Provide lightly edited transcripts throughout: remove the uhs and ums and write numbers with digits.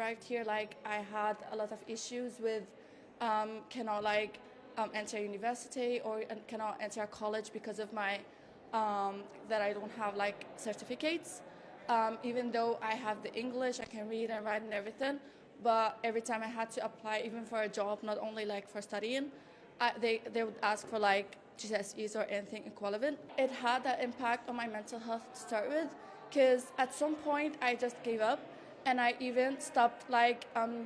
arrived here, like I had a lot of issues with cannot enter university or cannot enter college because of my that I don't have like certificates. Even though I have the English, I can read and write and everything, but every time I had to apply, even for a job, not only like for studying, they would ask for like GCSEs or anything equivalent. It had an impact on my mental health to start with, because at some point I just gave up, and I even stopped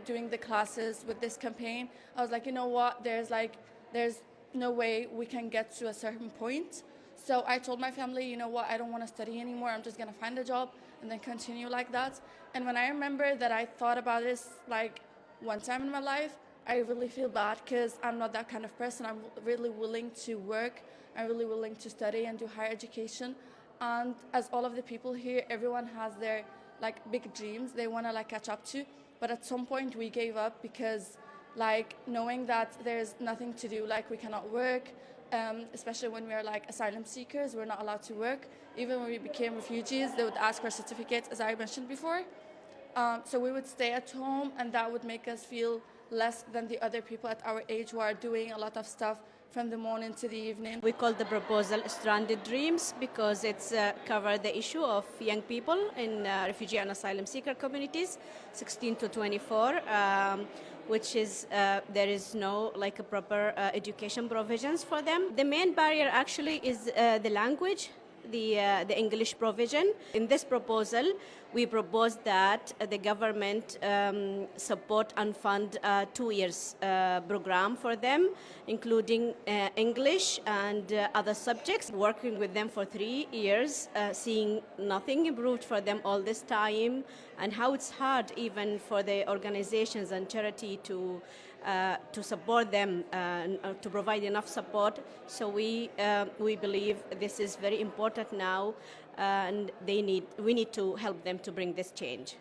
doing the classes with this campaign. I was like, you know what? There's no way we can get to a certain point. So I told my family, you know what? I don't want to study anymore. I'm just gonna find a job and then continue like that. And when I remember that I thought about this like one time in my life, I really feel bad, because I'm not that kind of person. I'm really willing to work. I'm really willing to study and do higher education. And as all of the people here, everyone has their like big dreams they want to like catch up to. But at some point we gave up, because like knowing that there's nothing to do, like we cannot work, especially when we're like asylum seekers, we're not allowed to work. Even when we became refugees, they would ask for certificates, as I mentioned before. So we would stay at home, and that would make us feel less than the other people at our age who are doing a lot of stuff from the morning to the evening. We call the proposal Stranded Dreams because it's covered the issue of young people in refugee and asylum seeker communities, 16 to 24, which is there is no like a proper education provisions for them. The main barrier actually is the language, the English provision. In this proposal, we propose that the government support and fund a 2 years program for them, including English and other subjects, working with them for 3 years, seeing nothing improved for them all this time, and how it's hard even for the organizations and charity to support them, to provide enough support. So we believe this is very important now, and we need to help them to bring this change.